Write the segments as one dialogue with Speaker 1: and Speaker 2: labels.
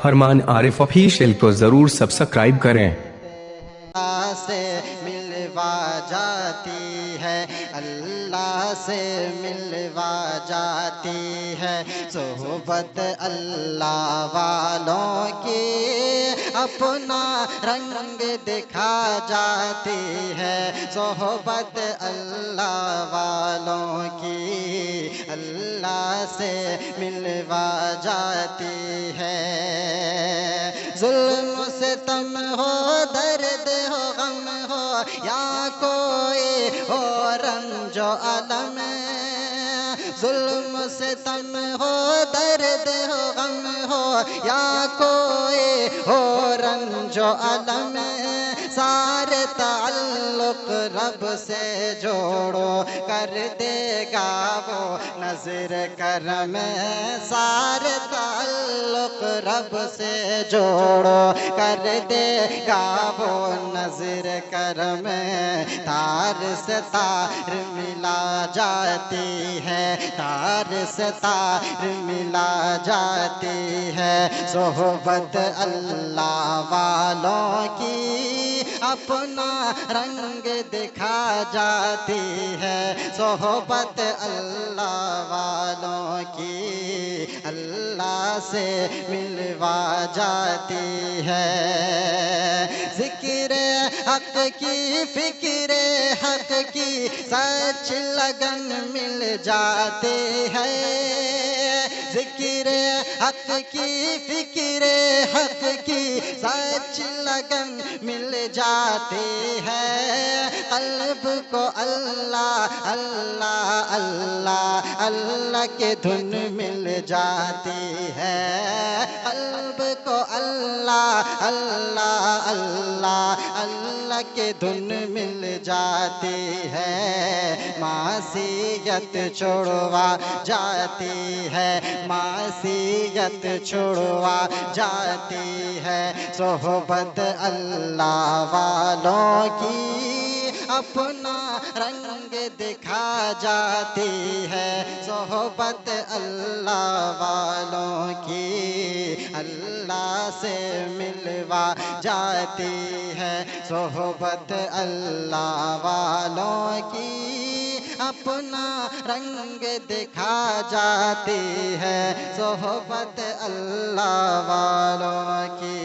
Speaker 1: फरमान Arif official को जरूर subscribe करें।
Speaker 2: अल्लाह से मिलवा जाती है, अल्लाह से मिलवा जाती है। सोहबत अल्लाह वालों की अपना रंग दिखा जाती है। सोहबत अल्लाह वालों की अल्लाह से मिलवा जाती है। जुल्म सितम हो, दर्द हो, गम हो, या कोई हो रंजो अलम, जुल्म सितम हो, दर्द हो, गम हो, या कोई हो रंजो अलम, सारे ताल्लुक रब से जोड़ो, कर देगा वो नजर करम। सारे ताल्लुक रब से जोड़ो, कर देगा वो नजर करम। तार से तार मिला जाती है, तार से तार मिला जाती है। सोहबत अल्लाह वालों की अपना रंग दिखा जाती है। सोहबत अल्लाह वालों की अल्लाह से मिलवा जाती है। ज़िक्र हक की, फिक्र हक की सच लगन मिल जाते हैं। ज़िक्र हक की, फिक्र हक की सच लगन मिल जाते हैं। क़ल्ब को अल्लाह अल्लाह अल्लाह अल्लाह के धुन मिल जाती है। क़ल्ब को अल्लाह अल्लाह अल्लाह अल्लाह के धुन मिल जाती है। मासियत छुड़वा जाती है, मासियत छुड़वा जाती है। सोहबत अल्लाह वालों की अपना रंग दिखा जाती है। सोहबत अल्लाह वालों की अल्लाह से मिलवा जाती है। सोहबत अल्लाह वालों की अपना रंग दिखा जाती है। सोहबत अल्लाह वालों की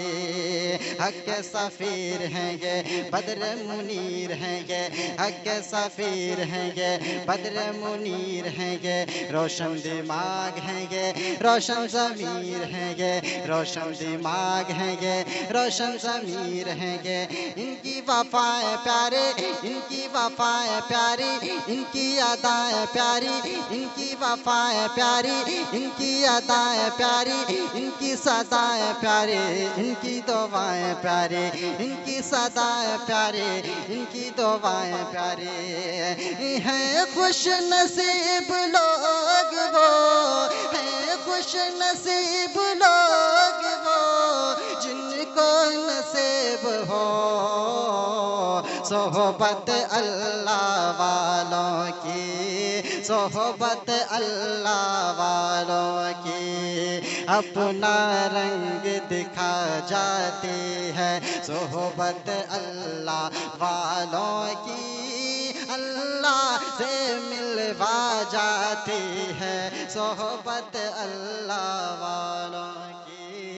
Speaker 2: हक सफ़ीर हैं ये, बद्र मुनीर हैं ये, हक सफ़ीर हैं ये, बद्र मुनीर हैं ये। रोशन दिमाग हैं ये, रोशन ज़मीर हैं ये, रोशन दिमाग हैं ये, रोशन ज़मीर हैं ये। इनकी वफ़ाएं प्यारे, इनकी वफ़ाएं प्यारी, इनकी अदाएं प्यारी, इनकी वफ़ाएं प्यारी, इनकी अदाएं प्यारी, इनकी सदाएं प्यारी, इनकी दुआएं प्यारे, इनकी सदाएं प्यारे, इनकी दुआएं प्यारे हैं। खुश नसीब लोग वो हैं, खुश नसीब लोग वो जिनको नसीब हो सोहबत अल्लाह वालों की। सोहबत अल्लाह वालों की अपना रंग दिखा जाती है। सोहबत अल्लाह वालों की अल्लाह से मिलवा जाती है। सोहबत अल्लाह वालों की